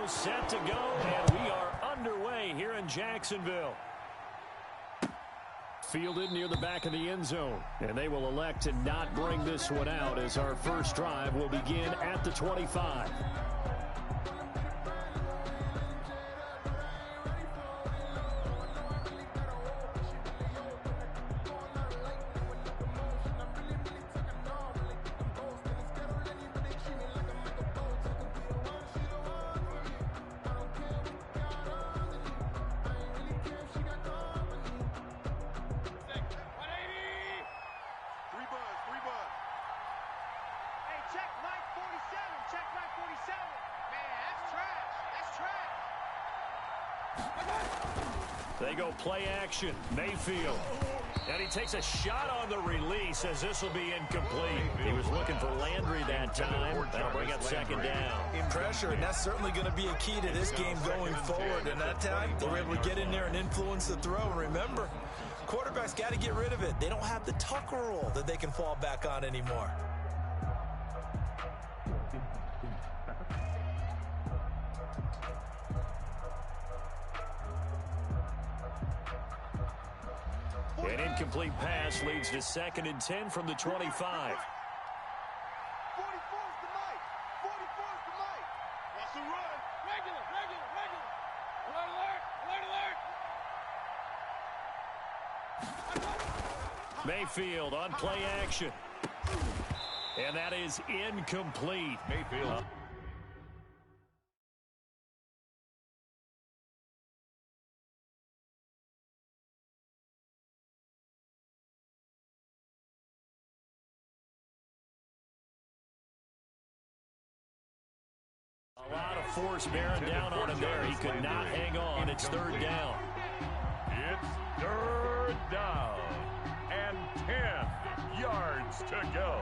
almost set to go, and we are underway here in Jacksonville. Fielded near the back of the end zone, and they will elect to not bring this one out as our first drive will begin at the 25. They go play action. Mayfield. And he takes a shot on the release as this will be incomplete. He was looking for Landry that time. That'll bring up second down. Pressure, and that's certainly going to be a key to this game going forward. And that time, they were able to get in there and influence the throw. And remember, quarterbacks got to get rid of it. They don't have the Tucker rule that they can fall back on anymore. An incomplete pass leads to 2nd and 10 from the 25. 44's the mic. 44's the mic. Watch the run. Regular. Alert. Mayfield on play action. And that is incomplete. Mayfield. A lot of force bearing down on him there. He could not hang on. It's 3rd down. It's 3rd down and 10 yards to go.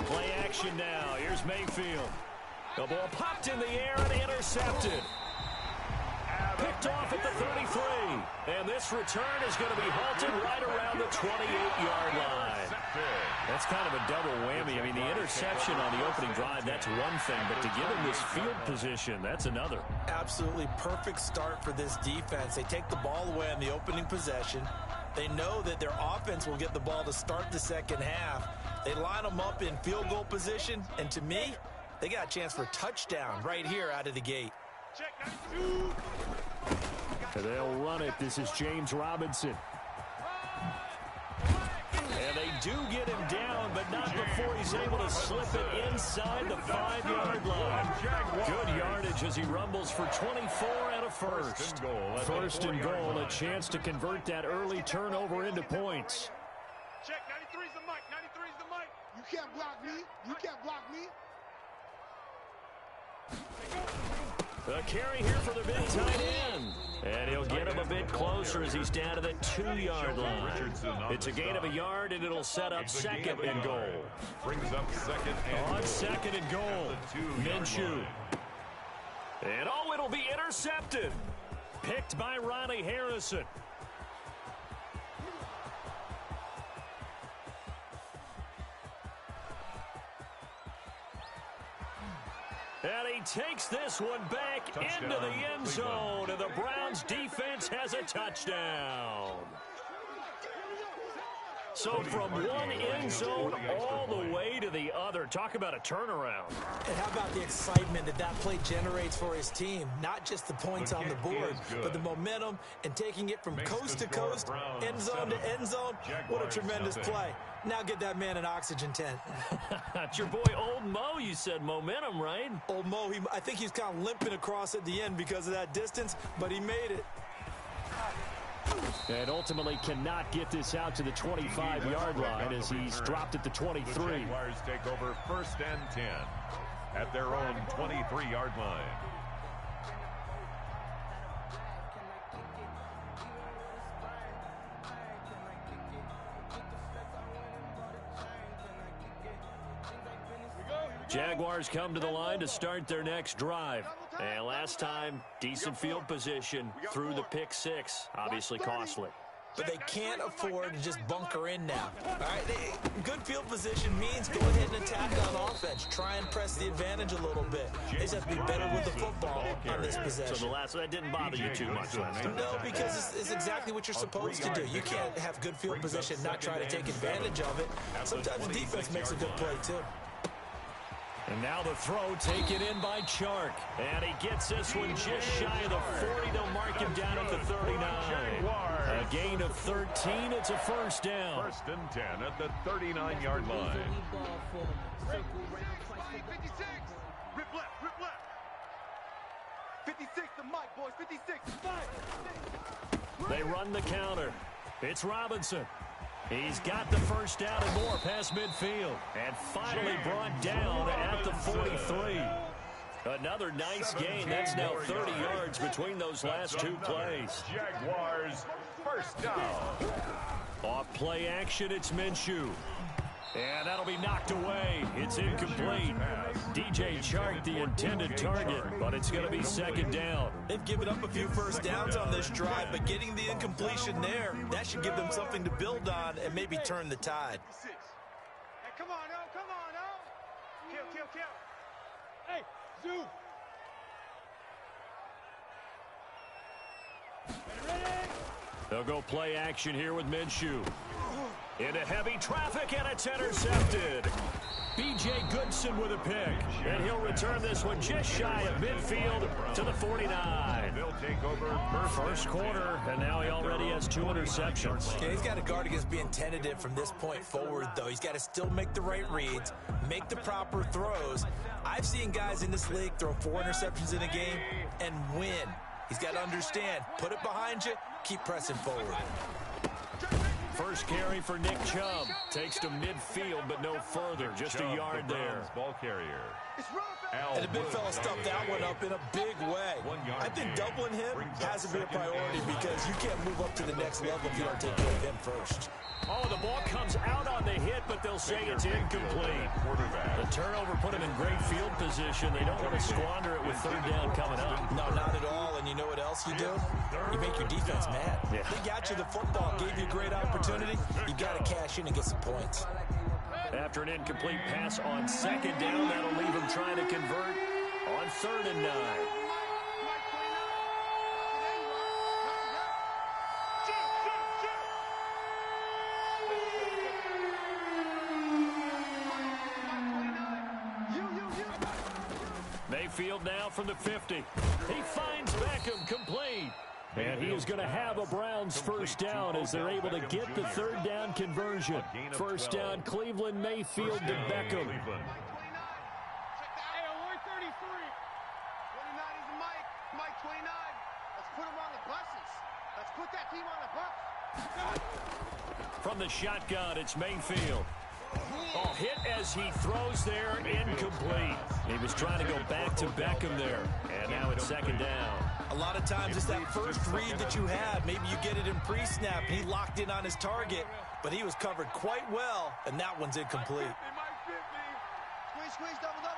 Play action now. Here's Mayfield. The ball popped in the air and intercepted. Picked off at the 33. And this return is going to be halted right around the 28-yard line. That's kind of a double whammy. I mean, the interception on the opening drive, that's one thing. But to give him this field position, that's another. Absolutely perfect start for this defense. They take the ball away on the opening possession. They know that their offense will get the ball to start the second half. They line them up in field goal position. And to me, they got a chance for a touchdown right here out of the gate. They'll run it. This is James Robinson. And they do get him down, but not before he's able to slip it inside the 5-yard line. Good yardage as he rumbles for 24 and a first. First and goal, a chance to convert that early turnover into points. Check, 93's the mic. 93's the mic. You can't block me. You can't block me. The carry here for the big tight end. And he'll get him a bit closer as he's down to the 2-yard line. It's a gain of a yard, and it'll set up 2nd and goal. Brings up 2nd and on 2nd and goal, Minshew. And oh, it'll be intercepted. Picked by Ronnie Harrison. And he takes this one back into the end zone, and the Browns defense has a touchdown. So from one end zone all the way to the other. Talk about a turnaround. And how about the excitement that play generates for his team? Not just the points on the board, but the momentum and taking it from coast to coast, end zone to end zone. What a tremendous play. Now get that man an oxygen tent. It's your boy Old Mo, you said. Momentum, right? Old Mo, I think he's kind of limping across at the end because of that distance, but he made it. And ultimately cannot get this out to the 25-yard line as he's dropped at the 23. The Jaguars take over 1st and 10 at their own 23-yard line. Jaguars come to the line to start their next drive. And last time, decent field position through the pick six. Obviously costly. But they can't afford to just bunker in now. All right, good field position means go ahead and attack on offense. Try and press the advantage a little bit. They just have to be better with the football on this possession. So that didn't bother you too much last time? No, because it's exactly what you're supposed to do. You can't have good field position and not try to take advantage of it. Sometimes the defense makes a good play, too. And now the throw taken in by Chark. And he gets this one just shy of the 40. They'll mark him down at the 39. A gain of 13. It's a first down. First and 10 at the 39-yard line. 56. Rip left, rip left. 56, the mic, boys. 56. They run the counter. It's Robinson. He's got the first down and more past midfield. And finally brought down at the 43. Another nice gain. That's now 30 yards between those last two plays. Jaguars, first down. Off play action, it's Minshew. And that'll be knocked away. It's incomplete. DJ Chark, the intended target, but it's going to be second down. They've given up a few first downs on this drive, but getting the incompletion there, that should give them something to build on and maybe turn the tide. Hey, come on, now, come on, now. Kill. Hey, Zoo. Ready? They'll go play action here with Minshew. Into heavy traffic, and it's intercepted. B.J. Goodson with a pick. And he'll return this one just shy of midfield to the 49. They'll take over First quarter, and now he already has 2 interceptions. Okay, he's got to guard against being tentative from this point forward, though. He's got to still make the right reads, make the proper throws. I've seen guys in this league throw 4 interceptions in a game and win. He's got to understand, put it behind you, keep pressing forward. First carry for Nick Chubb. Takes to midfield, but no further. Just a yard there. Ball carrier. And the big fella stuffed that one up in a big way. I think doubling him has to be a priority because you can't move up to the next level if you don't take care of him first. Oh, the ball comes out on the hit, but they'll say it's incomplete. The turnover put him in great field position. They don't want to squander it with third down coming up. No, not at all. And you know what else you do? You make your defense mad. Yeah. They got you the football, gave you a great opportunity. You got to cash in and get some points. After an incomplete pass on second down, that'll leave him trying to convert on 3rd and 9. Mayfield now from the 50. He finds Beckham complete. And he is going to have a Browns first down as they're able to get the third down conversion. First down, Cleveland, Mayfield to Beckham. 29 is the Mike 29. Let's put him on the buses. Let's put that team on the bus. From the shotgun, it's Mayfield. Oh, hit as he throws there, incomplete. He was trying to go back to Beckham there, and now it's second down. A lot of times it's that first read that you have. Maybe you get it in pre-snap, and he locked in on his target, but he was covered quite well, and that one's incomplete. Squeeze, double.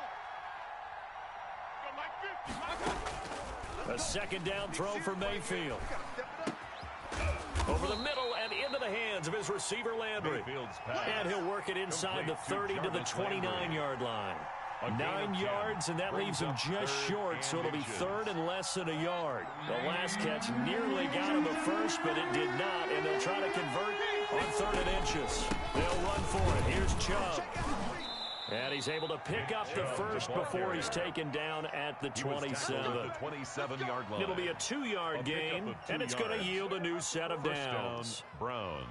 A second down throw for Mayfield. Over the middle and into the hands of his receiver, Landry. And he'll work it inside the 30 to the 29-yard line. 9 yards, and that leaves him just short, so it'll be third and less than a yard. The last catch nearly got him a first, but it did not, and they'll try to convert on 3rd and inches. They'll run for it. Here's Chubb. And he's able to pick up the first before he's taken down at the 27. Yard line. It'll be a 2-yard gain, and it's going to yield a new set of downs. Browns.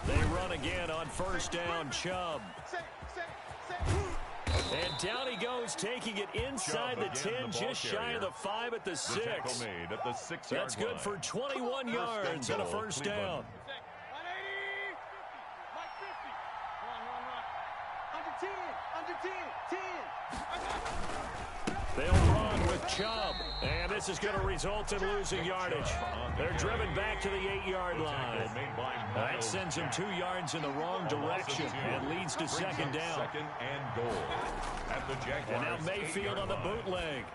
They run again on first down, Chubb. And down he goes, taking it inside the 10, just shy of the 5 at the 6. That's good for 21 yards and a first down. They'll run with Chubb, and this is going to result in losing yardage. They're driven back to the 8-yard line. That sends them 2 yards in the wrong direction and leads to second down. Second and goal at the Jaguars. And now Mayfield on the bootleg.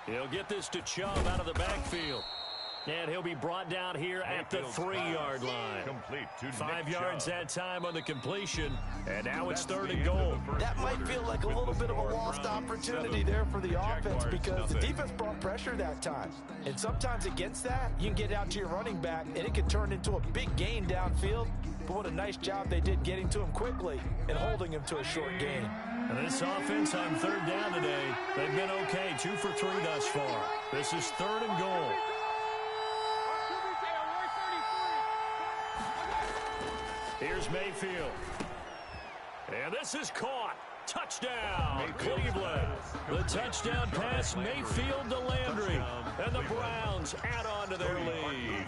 He'll get this to Chubb out of the backfield. And he'll be brought down here at the 3-yard line. Complete to 5 yards that time on the completion. And now it's third and goal. That might feel like a little bit of a lost opportunity there for the offense because the defense brought pressure that time. And sometimes against that, you can get out to your running back, and it can turn into a big gain downfield. But what a nice job they did getting to him quickly and holding him to a short gain. And this offense on third down today, they've been okay, 2 for 3 thus far. This is third and goal. Here's Mayfield. And this is caught. Touchdown, Cleveland. The touchdown pass, Mayfield to Landry. And the Browns add on to their lead.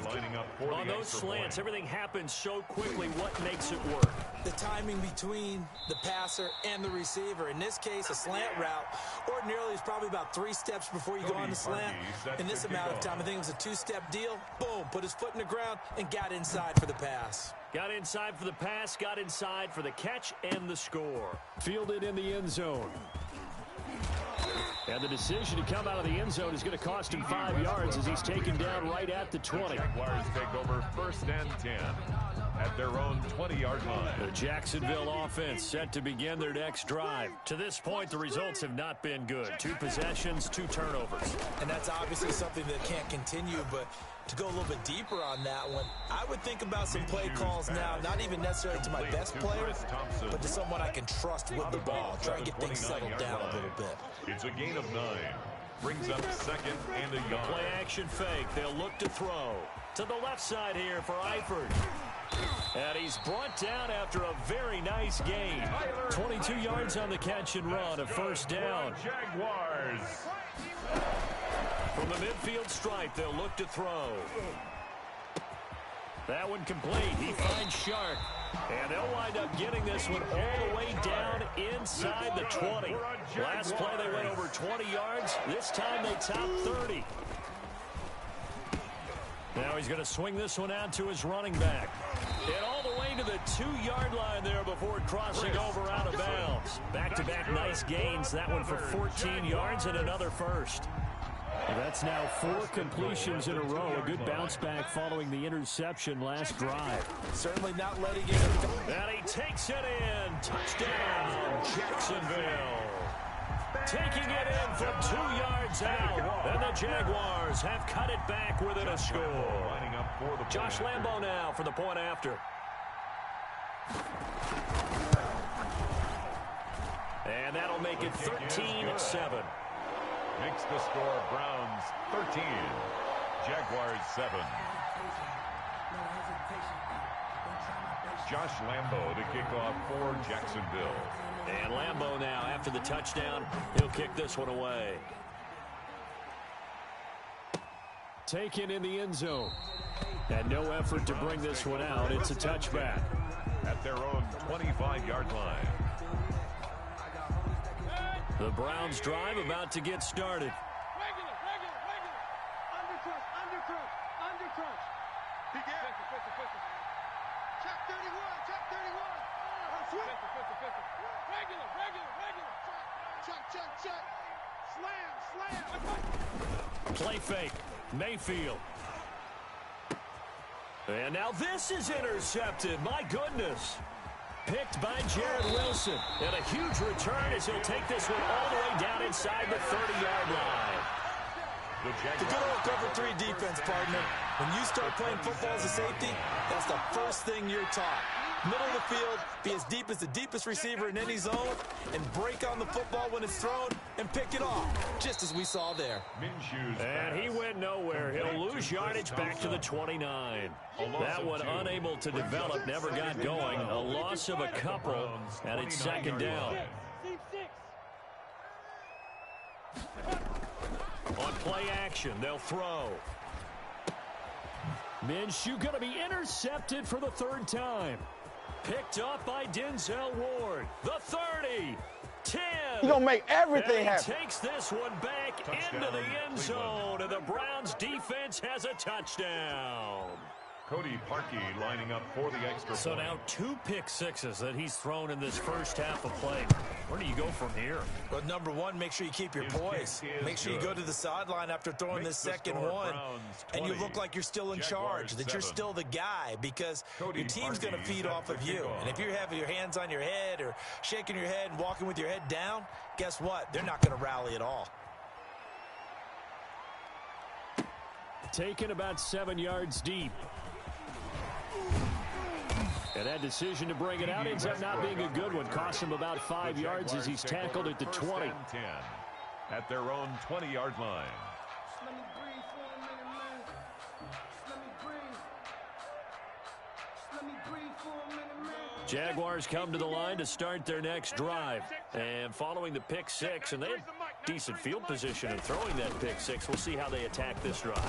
On those slants, everything happens so quickly. What makes it work? The timing between the passer and the receiver. In this case, a slant route ordinarily is probably about 3 steps before you go on the slant. In this amount of time, I think it was a 2-step deal. Boom, put his foot in the ground and got inside for the pass. Got inside for the pass, got inside for the catch and the score. Fielded in the end zone. And the decision to come out of the end zone is going to cost him 5 yards as he's taken down right at the 20. The Jaguars take over first and 10 at their own 20-yard line. The Jacksonville offense set to begin their next drive. To this point, the results have not been good. 2 possessions, 2 turnovers. And that's obviously something that can't continue, but to go a little bit deeper on that one, I would think about some play calls now, not even necessarily to my best player, but to someone I can trust with the ball. Try and get things settled down a little bit. It's a gain of 9. Brings up second and a yard. Play action fake. They'll look to throw. To the left side here for Eifert. And he's brought down after a very nice gain. 22 yards on the catch and run, a first down. Jaguars. From the midfield stripe, they'll look to throw. That one complete. He finds Shark. And they'll wind up getting this one all the way down inside the 20. Last play, they went over 20 yards. This time, they topped 30. Now he's going to swing this one out to his running back. And all the way to the 2-yard line there before crossing over out of bounds. Back-to-back nice gains. That one for 14 yards and another first. Well, that's now 4 completions in a row. A good bounce back following the interception last drive. Certainly not letting it go. And he takes it in. Touchdown, Jacksonville. Taking it in from 2 yards out. And the Jaguars have cut it back within a score. Josh Lambo now for the point after. And that'll make it 13-7. Makes the score Browns 13, Jaguars 7. Josh Lambo to kick off for Jacksonville. And Lambo now, after the touchdown, he'll kick this one away. Taken in the end zone. And no effort to bring this one out. It's a touchback. At their own 25-yard line. The Browns drive about to get started. Regular. Under crunch. Check 31. Regular. Check. Slam. Play fake. Mayfield. And now this is intercepted. My goodness. Picked by Jared Wilson. And a huge return as he'll take this one all the way down inside the 30-yard line. The good old cover 3 defense, partner. When you start playing football as a safety, that's the first thing you're taught. Middle of the field, be as deep as the deepest receiver in any zone, and break on the football when it's thrown and pick it off, just as we saw there. And he went nowhere. He'll lose yardage back to the 29. That one unable to develop, never got going. A loss of a couple, and it's second down. On play action, they'll throw. Minshew going to be intercepted for the 3rd time. Picked off by Denzel Ward. The 30. 10. He's going to make everything happen. He takes this one back into the end zone, and the Browns defense has a touchdown. Cody Parkey lining up for the extra So point. now 2 pick sixes that he's thrown in this first half of play. Where do you go from here? Well, number one, make sure you keep your poise. Make sure you go to the sideline after throwing this second one, and you look like you're still in charge, that you're still the guy, because your team's going to feed off of you. And if you're having your hands on your head or shaking your head and walking with your head down, guess what? They're not going to rally at all. Taken about 7 yards deep. And that decision to bring it out ends up not being a good one. Cost him about 5 yards as he's tackled at the 20. 10 at their own 20-yard line. Just let me breathe for a minute, man. Just let me breathe. Just let me breathe for a minute, man. Jaguars come to the line to start their next drive. And following the pick six, and they had decent field position in throwing that pick six. We'll see how they attack this drive.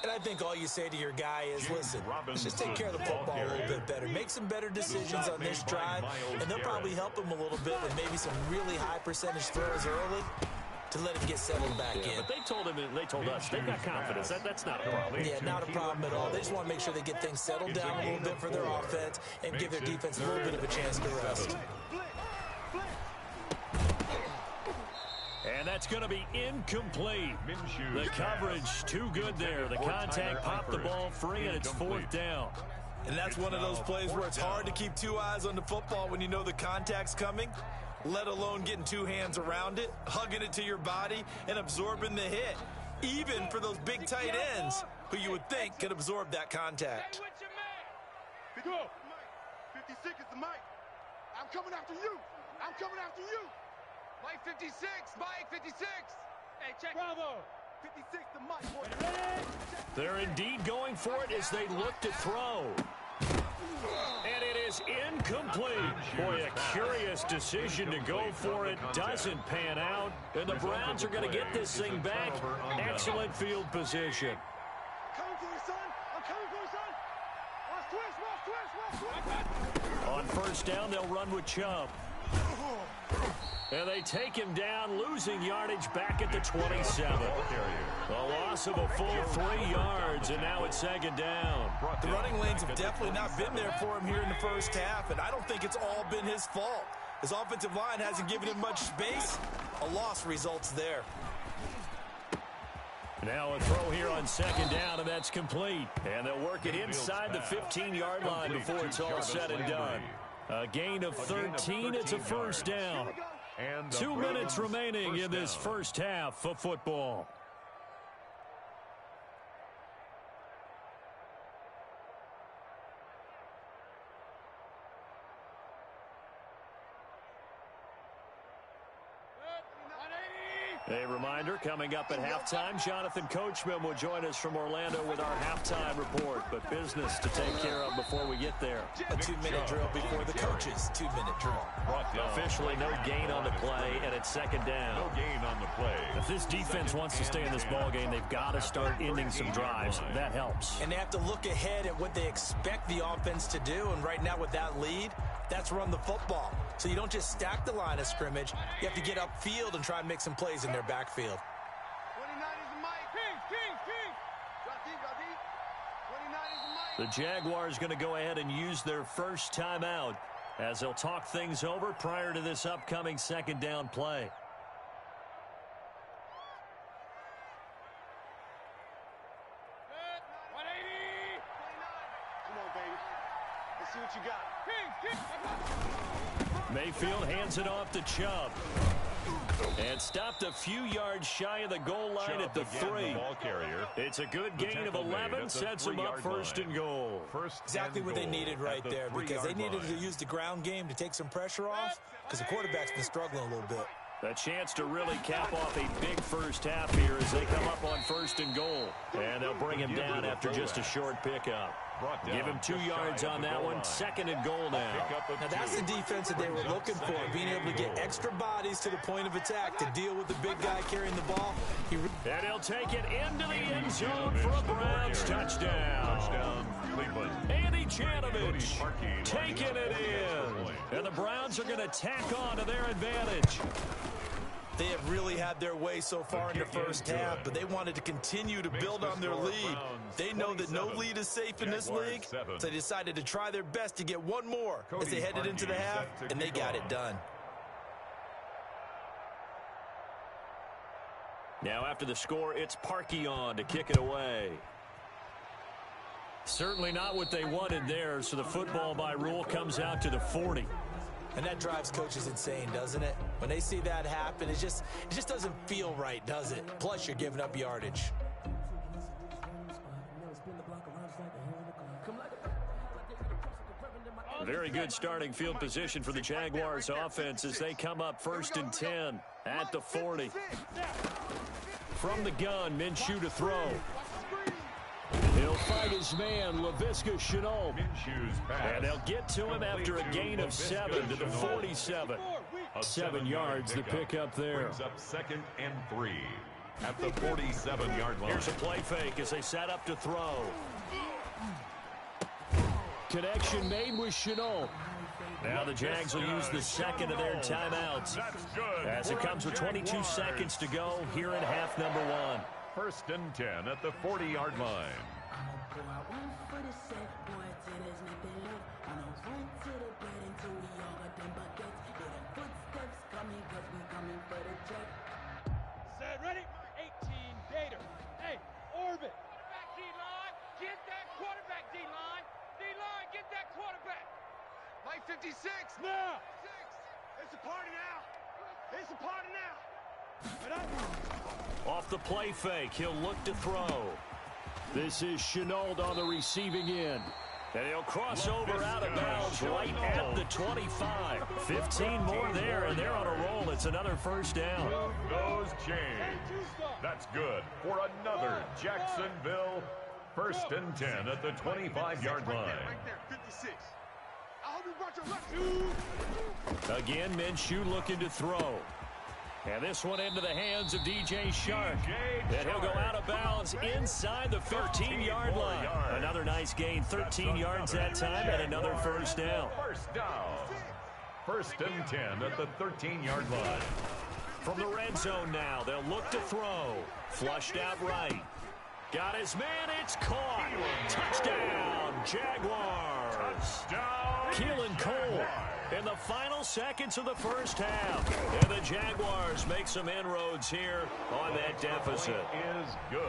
And I think all you say to your guy is, listen, let's just take care of the football a little bit better. Make some better decisions on this drive, and they'll probably help him a little bit with maybe some really high percentage throws early to let him get settled back in. But they told us they've got confidence. That's not a problem. Yeah, not a problem at all. They just want to make sure they get things settled down a little bit for their offense and give their defense a little bit of a chance to rest. And that's going to be incomplete. The coverage too good there. The contact popped the ball free, and it's 4th down. And that's one of those plays where it's hard to keep 2 eyes on the football when you know the contact's coming, let alone getting 2 hands around it, hugging it to your body, and absorbing the hit. Even for those big tight ends who you would think could absorb that contact. Go. 56 is the mic. I'm coming after you. I'm coming after you. Mike 56. Mike 56. Hey, check. Bravo. 56 the mic. Boy. They're indeed going for it as they look to throw. And it is incomplete. Boy, a curious decision to go for it. Doesn't pan out. And the Browns are going to get this thing back. Excellent field position. Coming for you, son. I'm coming for you, son. Watch twist. On first down, they'll run with Chubb. And they take him down, losing yardage back at the 27. A loss of a full 3 yards, and now it's 2nd down. The running lanes have definitely not been there for him here in the first half, and I don't think it's all been his fault. His offensive line hasn't given him much space. A loss results there. Now a throw here on 2nd down, and that's complete. And they'll work it inside the 15-yard line before it's all said and done. A gain of 13. It's a first down. 2 minutes remaining in this first half of football. A reminder, coming up at halftime, Jonathan Coachman will join us from Orlando with our halftime report. But business to take care of before we get there. A 2-minute drill before the coaches' 2-minute drill. Officially no gain on the play, and it's 2nd down. No gain on the play. If this defense wants to stay in this ballgame, they've got to start ending some drives. That helps. And they have to look ahead at what they expect the offense to do. And right now with that lead, that's run the football. So you don't just stack the line of scrimmage. You have to get upfield and try and make some plays in their backfield. 29 is the mic. King. Drop deep. 29 is the mic. The Jaguars going to go ahead and use their first timeout as they'll talk things over prior to this upcoming 2nd down play. Come on, baby. Let's see what you got. Mayfield hands it off to Chubb. And stopped a few yards shy of the goal line at the 3. It's a good gain of 11, sets them up 1st and goal. Exactly what they needed right there, because they needed to use the ground game to take some pressure off, because the quarterback's been struggling a little bit. A chance to really cap off a big first half here as they come up on 1st and goal. And they'll bring him down after just a short pickup. Give him 2 yards on that one. 2nd and goal now. Now that's the defense that they were looking for, being able to get extra bodies to the point of attack to deal with the big guy carrying the ball. And he'll take it into the end zone for a Browns touchdown. Cleveland. Andy Janovich taking it in. And the Browns are going to tack on to their advantage. They have really had their way so far in the first half, but they wanted to continue to build on their lead. They know that no lead is safe in this league, so they decided to try their best to get one more as they headed into the half, and they got it done. Now after the score, it's Parkey on to kick it away. Certainly not what they wanted there, so the football by rule comes out to the 40. And that drives coaches insane, doesn't it? When they see that happen, it just doesn't feel right, does it? Plus, you're giving up yardage. Very good starting field position for the Jaguars offense as they come up 1st and 10 at the 40. From the gun, Minshew to throw. He'll fight his man, Laviska Shenault. And they'll get to him after a gain of 7 to the 47. 7 yards to pick up there. Brings up 2nd and 3 at the 47-yard line. Here's a play fake as they set up to throw. Connection made with Shenault. Now the Jags will use the 2nd of their timeouts as it comes with 22 seconds to go here in half number 1. 1st and 10 at the 40-yard line. Set, ready? 18 Gator. Hey, orbit. Quarterback D-line. Get that quarterback D-line. D-line, get that quarterback. Mike 56. Now. It's a party now. It's a party now. Off the play fake, he'll look to throw. This is Shenault on the receiving end. And he'll cross over out of bounds right at the 25. 15 more there, and they're on a roll. It's another 1st down. Goes change. That's good for another Jacksonville 1st and 10 at the 25-yard line. Right there, 56. I hope you brought your left. Again, Minshew looking to throw. And this one into the hands of DJ Shark. And he'll go out of bounds inside the 15-yard line. Another nice gain, 13 yards that time, and another 1st down. 1st down. 1st and 10 at the 13-yard line. From the red zone now, they'll look to throw. Flushed out right. Got his man, it's caught. Touchdown, Jaguars. Touchdown, Keelan Cole in the final seconds of the 1st half. And the Jaguars make some inroads here on that deficit. Is good.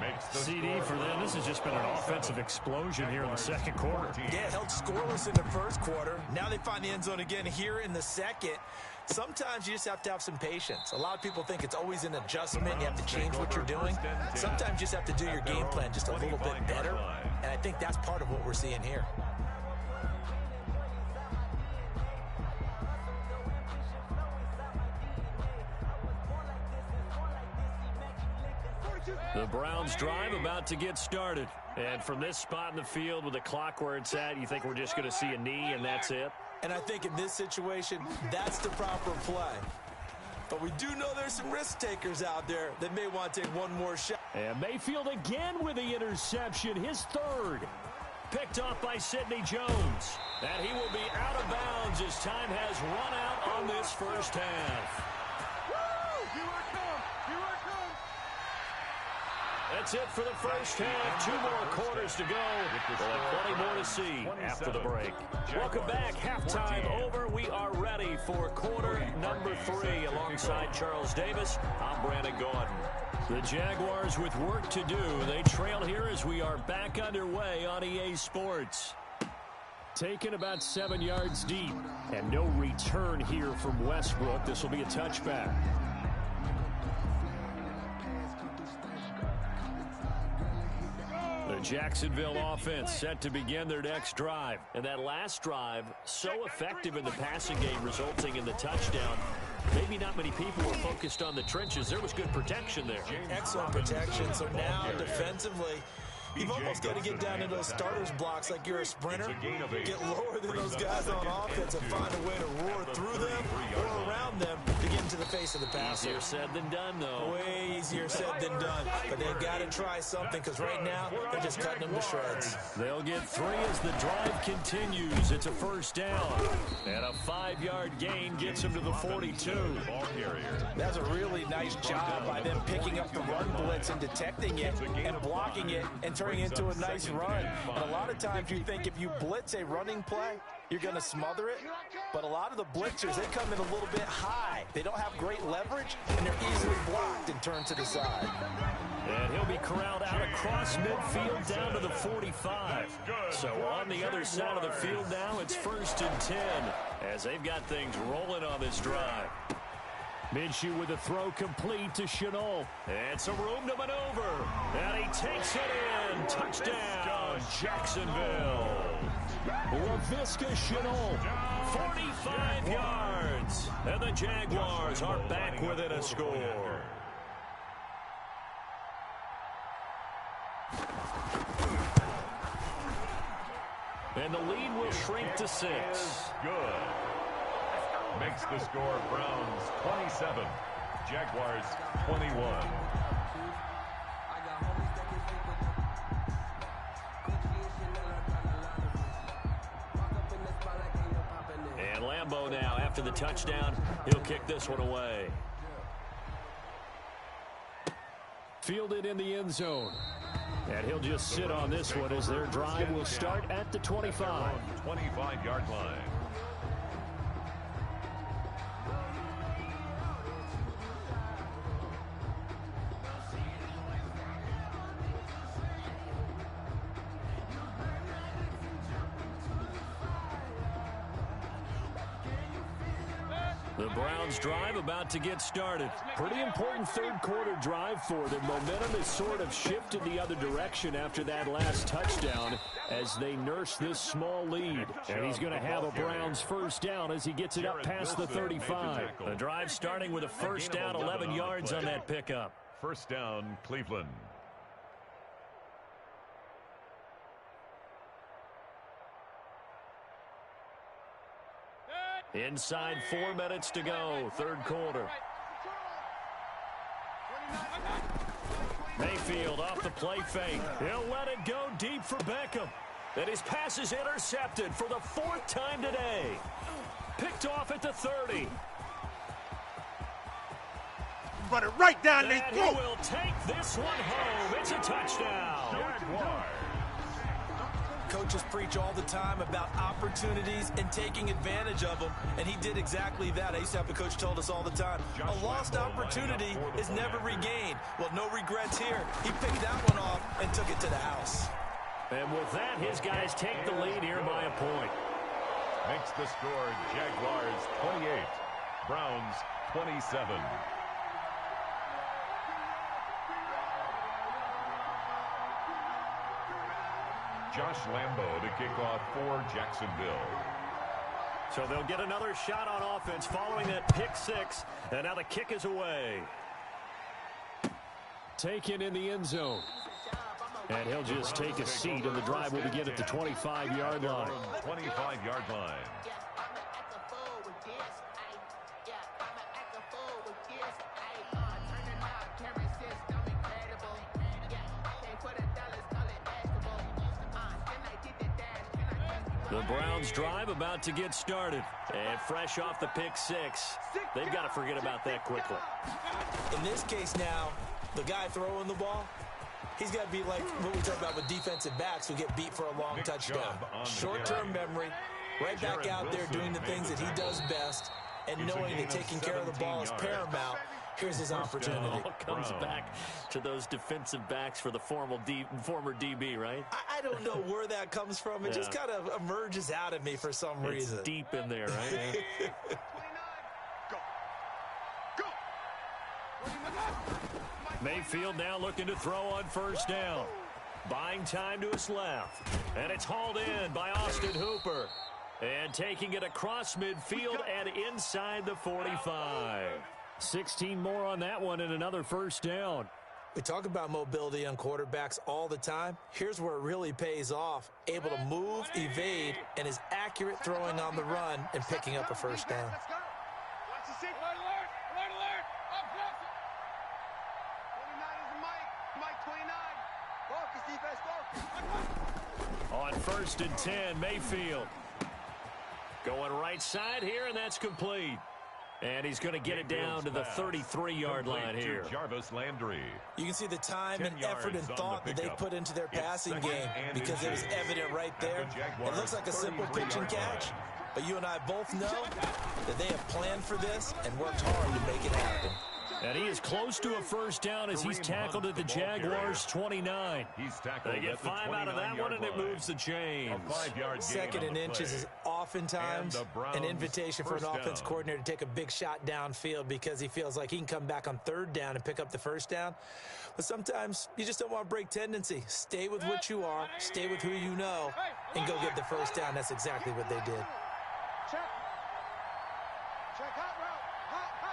Makes the CD for them. This has just been an offensive explosion here in the 2nd quarter. Yeah, held scoreless in the 1st quarter. Now they find the end zone again here in the 2nd. Sometimes you just have to have some patience. A lot of people think it's always an adjustment. You have to change what you're doing. Sometimes you just have to do your game plan just a little bit better. And I think that's part of what we're seeing here. The Browns drive about to get started. And from this spot in the field with the clock where it's at, you think we're just going to see a knee and that's it? And I think in this situation, that's the proper play. But we do know there's some risk takers out there that may want to take one more shot. And Mayfield again with the interception, his 3rd. Picked off by Sidney Jones. And he will be out of bounds as time has run out on this 1st half. That's it for the 1st half. 2 more quarters to go. We'll have plenty more to see after the break. Welcome back. Halftime over. We are ready for quarter number 3. Alongside Charles Davis, I'm Brandon Gordon. The Jaguars with work to do. They trail here as we are back underway on EA Sports. Taken about 7 yards deep. And no return here from Westbrook. This will be a touchback. The Jacksonville offense set to begin their next drive. And that last drive, so effective in the passing game, resulting in the touchdown. Maybe not many people were focused on the trenches. There was good protection there. Excellent protection. So now defensively, You've almost got to get down to those starters blocks like you're a sprinter. Get lower than those guys on offense and find a way to roar through them or around them to get into the face of the passer. Easier said than done, though. Way easier said than done. But they've got to try something because right now they're just cutting them to shreds. They'll get 3 as the drive continues. It's a first down. And a 5-yard gain gets them to the 42. That's a really nice job by them picking up the run blitz and detecting it and blocking it and turning it into a nice run. And a lot of times you think if you blitz a running play, you're going to smother it. But a lot of the blitzers, they come in a little bit high. They don't have great leverage, and they're easily blocked and turned to the side. And he'll be corralled out across midfield down to the 45. So on the other side of the field now, it's 1st and 10 as they've got things rolling on this drive. Minshew with a throw complete to Shenault. And some room to maneuver. And he takes it in. Touchdown, Jacksonville. LaVisca Shenault, 45 yards. And the Jaguars are back within a score. And the lead will shrink to 6. Good. Makes the score Browns 27, Jaguars 21. And Lambeau now, after the touchdown, he'll kick this one away. Fielded in the end zone. And he'll just sit on this one as their drive will start at the 25. 25-yard line. The Browns drive about to get started. Pretty important third-quarter drive for them. Momentum has sort of shifted the other direction after that last touchdown as they nurse this small lead. And he's going to have a Browns first down as he gets it up past the 35. The drive starting with a first down, 11 yards on that pickup. First down, Cleveland. Inside 4 minutes to go, third quarter. Mayfield off the play fake. He'll let it go deep for Beckham. And his pass is intercepted for the 4th time today. Picked off at the 30. Run it right down their And throat. he will take this one home. It's a touchdown. Jaguars. Coaches preach all the time about opportunities and taking advantage of them, and he did exactly that. I used to have a coach told us all the time, a lost opportunity is never regained. Well, no regrets here. He picked that one off and took it to the house. And with that, his guys take the lead here by a point. Makes the score Jaguars 28, Browns 27. Josh Lambeau to kick off for Jacksonville. So they'll get another shot on offense following that pick 6. And now the kick is away. Taken in the end zone. And he'll just take a seat, and the drive will begin at the 25-yard line. 25-yard line. The Browns drive about to get started. And fresh off the pick 6, they've got to forget about that quickly. In this case now, the guy throwing the ball, he's got to be like what we talk about with defensive backs who get beat for a long touchdown. Short-term memory, right back out there doing the things that he does best, and knowing that taking care of the ball is paramount. Here's his opportunity. It all comes back to those defensive backs for the former DB, right? I don't know where that comes from. It just kind of emerges out of me for some reason. It's deep in there, right? Mayfield now looking to throw on first down. Buying time to his left. And it's hauled in by Austin Hooper. And taking it across midfield and inside the 45. 16 more on that one and another first down. We talk about mobility on quarterbacks all the time. Here's where it really pays off. Able to move, evade, and is accurate throwing on the run and picking up a first down. Watch the seat. Alert. Up, 29 is the Mike 29. Focus, defense, focus. On 1st and 10, Mayfield. Going right side here, and that's complete. And he's going to get it down to the 33-yard line here. Jarvis Landry. You can see the time and effort and thought that they put into their passing game because it was evident right there. It looks like a simple pitch and catch, but you and I both know that they have planned for this and worked hard to make it happen. And he is close to a first down as he's tackled at the Jaguars' 29. They get 5 out of that one, and it moves the chains. 2nd and inches is oftentimes an invitation for an offense coordinator to take a big shot downfield because he feels like he can come back on 3rd down and pick up the first down. But sometimes you just don't want to break tendency. Stay with what you are, stay with who you know, and go get the first down. That's exactly what they did. Check hot route. Hot.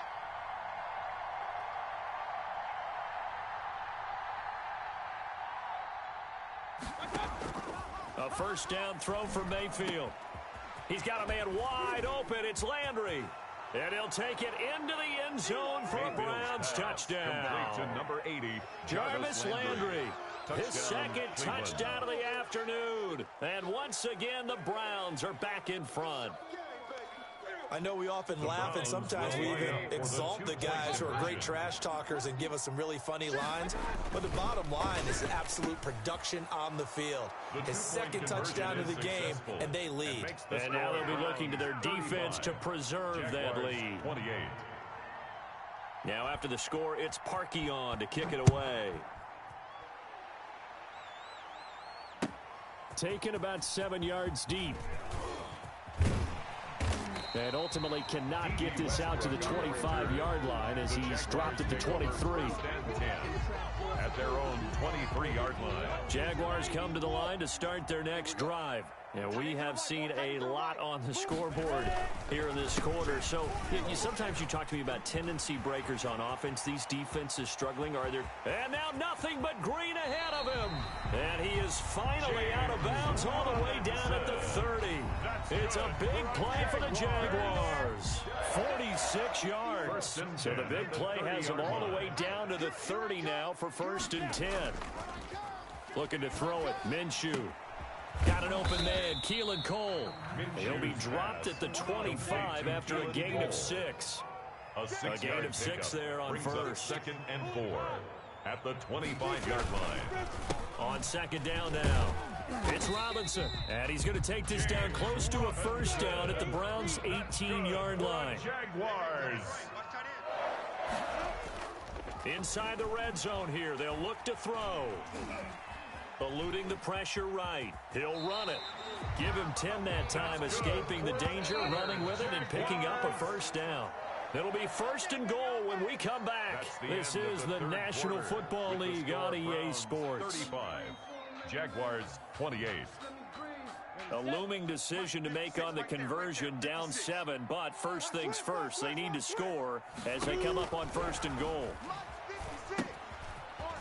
A first down throw for Mayfield. He's got a man wide open. It's Landry. And he'll take it into the end zone for a Browns touchdown. To number 80, Jarvis Landry. His 2nd touchdown of the afternoon. And once again, the Browns are back in front. I know we often laugh and sometimes we even exalt the guys who are great trash talkers and give us some really funny lines. But the bottom line is absolute production on the field. His 2nd touchdown of the game, and they lead. And now they'll be looking to their defense to preserve that lead. 28. Now after the score, it's Parkey on to kick it away. Taken about 7 yards deep. And ultimately cannot get this out to the 25-yard line as he's dropped at the 23. At their own 23-yard line. Jaguars come to the line to start their next drive. And we have seen a lot on the scoreboard here in this quarter. So sometimes you talk to me about tendency breakers on offense. These defenses struggling. Are there? And now nothing but green ahead of him. And he is finally out of bounds all the way down at the 30. It's a big play for the Jaguars. 46 yards. So the big play has him all the way down to the 30 now for 1st and 10. Looking to throw it. Minshew. Got an open man, Keelan Cole. He'll be dropped at the 25 after a gain of 6. A gain of 6 there on 1st. 2nd and 4 at the 25-yard line. On 2nd down now. It's Robinson. And he's going to take this down close to a first down at the Browns' 18-yard line. Jaguars. Inside the red zone here. They'll look to throw. Eluding the pressure right. He'll run it. Give him 10 that time, escaping the danger, running with it, and picking up a first down. It'll be 1st and goal when we come back. This is the National Football League on EA Sports. 35. Jaguars 28. A looming decision to make on the conversion, down 7, but first things first, they need to score as they come up on 1st and goal.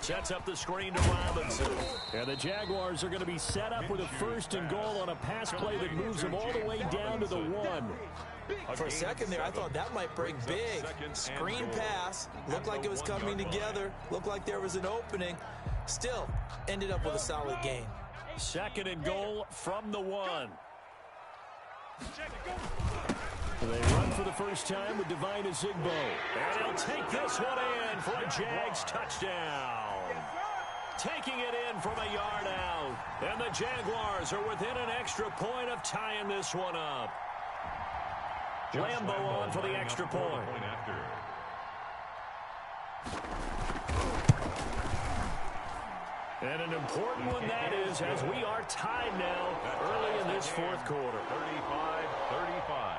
Sets up the screen to Robinson. And the Jaguars are going to be set up with a 1st and goal on a pass play that moves them all the way down to the 1. For a second there, I thought that might break big. Screen pass. Looked like it was coming together. Looked like there was an opening. Still, ended up with a solid gain. 2nd and goal from the 1. They run for the first time with Divine Azigbo. And he'll take this one in for a Jags touchdown. Taking it in from a yard out. And the Jaguars are within an extra point of tying this one up. Lambo on for the extra point. And an important one that is, as we are tied now early in this 4th quarter. 35-35.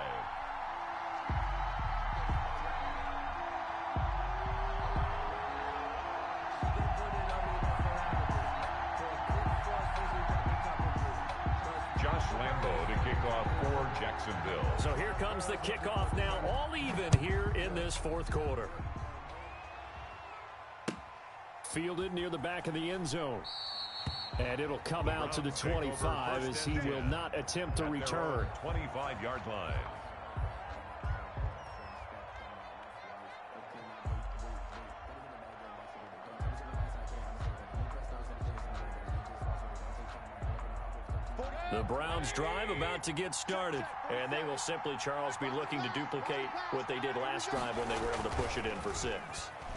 Lambo to kick off for Jacksonville. So here comes the kickoff now, all even here in this 4th quarter. Fielded near the back of the end zone. And it'll come out to the 25 as he will not attempt to return. 25-yard line. The Browns drive about to get started. And they will simply, Charles, be looking to duplicate what they did last drive when they were able to push it in for 6.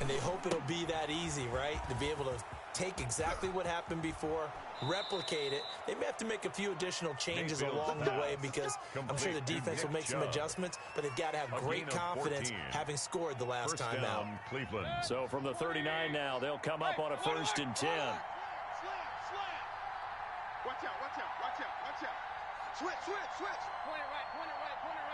And they hope it'll be that easy, right? To be able to take exactly what happened before, replicate it. They may have to make a few additional changes along the way because I'm sure the defense will make some adjustments, but they've got to have great confidence having scored the last time out. Cleveland. So from the 39 now, they'll come up on a 1st and 10. Watch out, watch out, watch out, watch out. Switch, switch, switch. Point it right, point it right, point it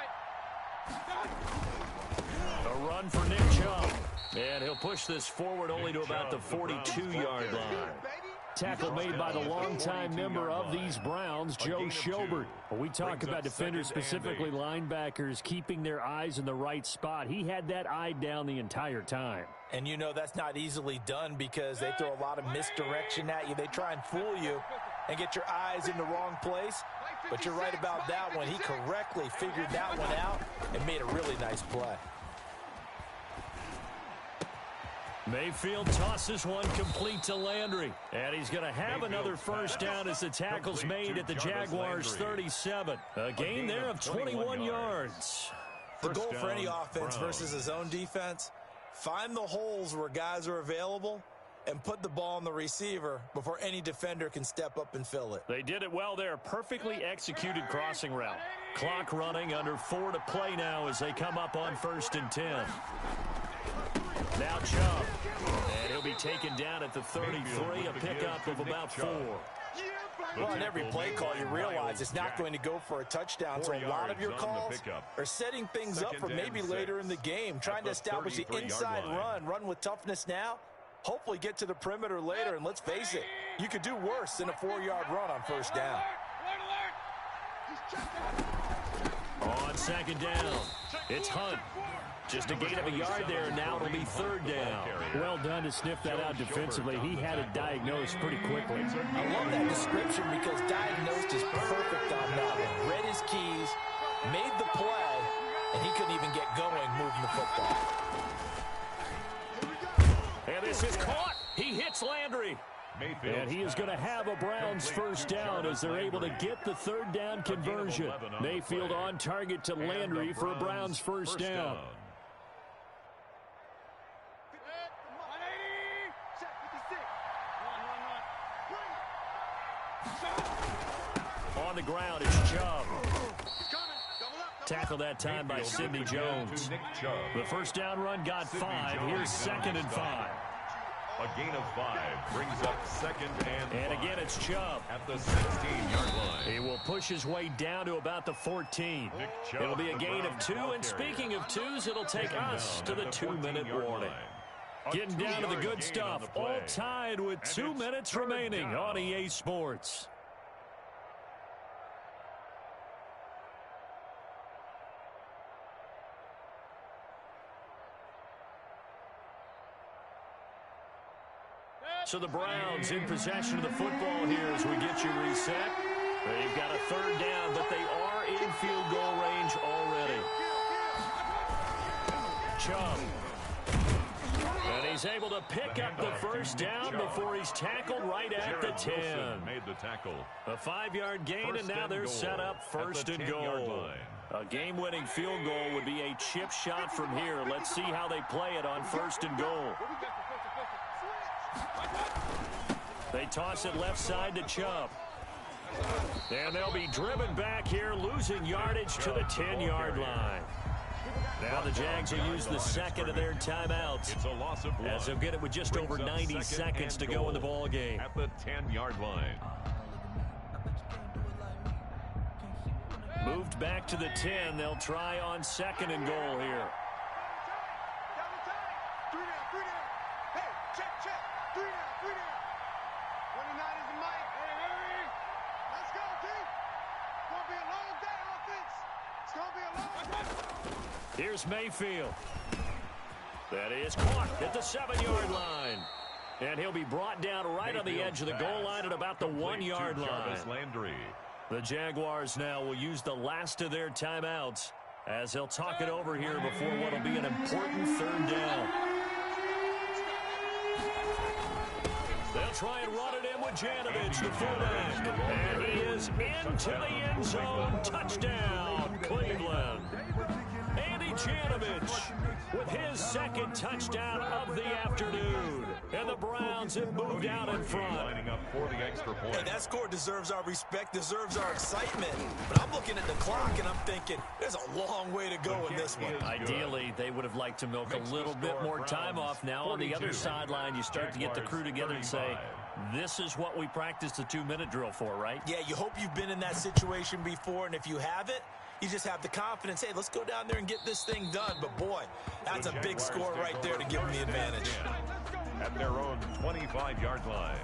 right. A run for Nick Chubb. And he'll push this forward only to about the 42-yard line. Tackle made by the longtime member of these Browns, Joe Schobert. When we talk about defenders, specifically linebackers, keeping their eyes in the right spot, he had that eye down the entire time. And you know that's not easily done because they throw a lot of misdirection at you. They try and fool you and get your eyes in the wrong place. But you're right about that one. He correctly figured that one out and made a really nice play. Mayfield tosses one complete to Landry. And he's going to have another 1st down as the tackle's made at the Jaguars' 37. A gain there of 21 yards. The goal for any offense versus his own defense, find the holes where guys are available and put the ball on the receiver before any defender can step up and fill it. They did it well there. Perfectly executed crossing route. Clock running, under 4 to play now as they come up on 1st and 10. Now Chubb. And he'll be taken down at the 33, a pickup of about 4. Well, in every play call, you realize it's not going to go for a touchdown, so a lot of your calls are setting things up for maybe later in the game, trying to establish the inside run with toughness now, hopefully get to the perimeter later, and let's face it, you could do worse than a 4-yard run on 1st down. On 2nd down, it's Hunt. Just a gain of a yard there, and now it'll be 3rd down. Well done to sniff that out defensively. He had it diagnosed pretty quickly. I love that description because diagnosed is perfect on that one. Read his keys, made the play, and he couldn't even get going moving the football. And this is caught. He hits Landry. And he is going to have a Browns 1st down as they're able to get the 3rd down conversion. Mayfield on target to Landry for a Browns 1st down. On the ground, it's Chubb. Tackled that time by Sidney Jones. The 1st down run got 5. Here's 2nd and 5. A gain of 5 brings up 2nd and 5. And again, it's Chubb. At the 16-yard line. He will push his way down to about the 14. It'll be a gain of 2, and speaking of 2s, it'll take us to the 2-minute warning. Getting down to the good stuff, all tied with 2 minutes remaining on EA Sports. So the Browns in possession of the football here as we get you reset. They've got a 3rd down, but they are in field goal range already. Chubb. And he's able to pick up the 1st down before he's tackled right at the 10. Made the tackle. A 5-yard gain, and now they're set up 1st and goal. A game-winning field goal would be a chip shot from here. Let's see how they play it on 1st and goal. They toss it left side to Chubb. And they'll be driven back here, losing yardage to the 10-yard line. Now the Jags will use the 2nd of their timeouts, It's a loss of 1. as they'll get it with just over 90 seconds to go in the ball game. At the 10-yard line. Moved back to the 10. They'll try on 2nd and goal here. Here's Mayfield. That is caught at the 7-yard line. And he'll be brought down right on the edge of the goal line at about the 1-yard line. The Jaguars now will use the last of their timeouts as they'll talk it over here before what will be an important third down. They'll try and run it in with Janovich, the fullback. And he is into the end zone. Touchdown, Cleveland. Andy Janovich with his second touchdown of the afternoon. And the Browns have moved out in front. Lining up for the extra point. Hey, that score deserves our respect, deserves our excitement. But I'm looking at the clock and I'm thinking, there's a long way to go in this one. Ideally, they would have liked to milk a little bit more time off. Now on the other sideline, you start to get the crew together and say, this is what we practiced the 2-minute drill for, right? Yeah, you hope you've been in that situation before, and if you haven't, you just have the confidence, hey, let's go down there and get this thing done. But, boy, that's a big score right there to give them the advantage. At their own 25-yard line.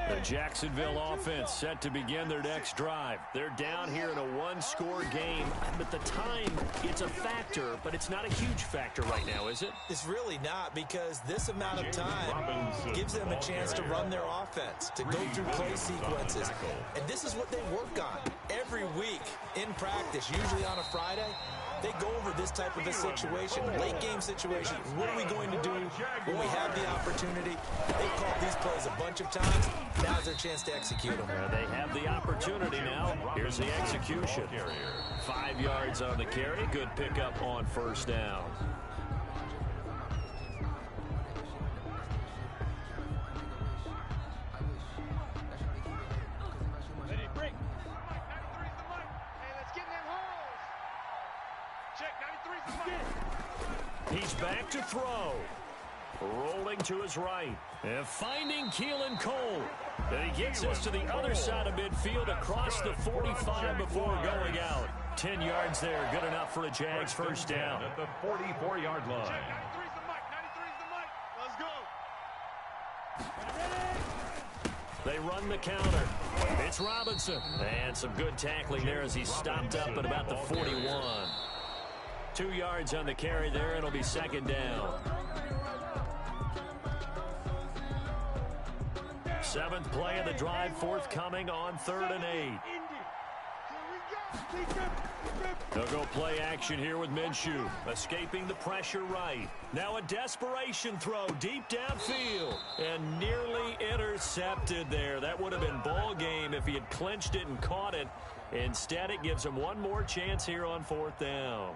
The Jacksonville offense set to begin their next drive. They're down here in a one-score game. But the time, it's a factor, but it's not a huge factor right now, is it? It's really not, because this amount of time gives them a chance to run their offense, to go through play sequences. And this is what they work on every week in practice, usually on a Friday. They go over this type of a situation, late game situation. What are we going to do when we have the opportunity? They've called these plays a bunch of times. Now's their chance to execute them. They have the opportunity now. Here's the execution. 5 yards on the carry. Good pickup on first down. He's back to throw. Rolling to his right. And finding Keelan Cole. And he gets us to the other side of midfield across the 45 before going out. 10 yards there. Good enough for a Jags first down. At the 44-yard line. They run the counter. It's Robinson. And some good tackling there as he stopped up at about the 41. 2 yards on the carry there. It'll be second down. 7th play of the drive forthcoming on 3rd and 8. They'll go play action here with Minshew. Escaping the pressure right. Now a desperation throw deep downfield. And nearly intercepted there. That would have been ball game if he had clinched it and caught it. Instead, it gives him one more chance here on 4th down.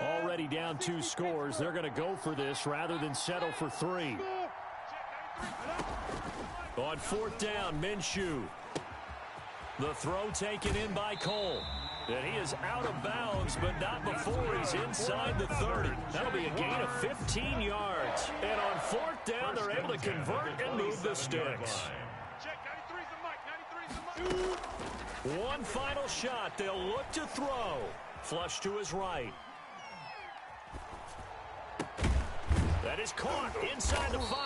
Already down 2 scores. They're going to go for this rather than settle for 3. On 4th down, Minshew. The throw taken in by Cole. And he is out of bounds, but not before he's inside the 30. That'll be a gain of 15 yards. And on 4th down, they're able to convert and move the sticks. One final shot. They'll look to throw. Flush to his right. That is caught inside the 5.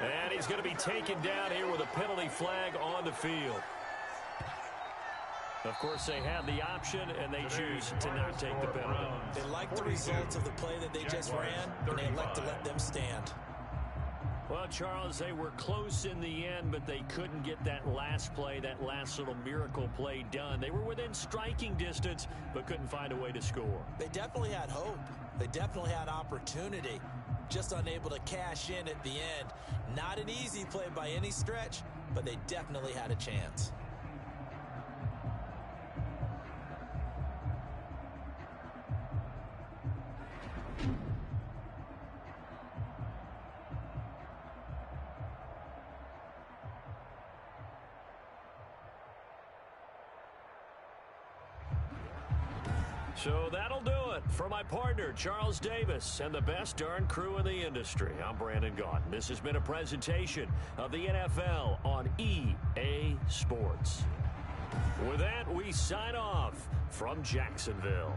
And he's going to be taken down here with a penalty flag on the field. Of course, they have the option, and they choose to not take the penalty. They like the results of the play that they just ran, and they elect to let them stand. Well, Charles, they were close in the end, but they couldn't get that last play, that last little miracle play done. They were within striking distance, but couldn't find a way to score. They definitely had hope. They definitely had opportunity, just unable to cash in at the end. Not an easy play by any stretch, but they definitely had a chance. So that'll do it for my partner, Charles Davis, and the best darn crew in the industry. I'm Brandon Gaudin. This has been a presentation of the NFL on EA Sports. With that, we sign off from Jacksonville.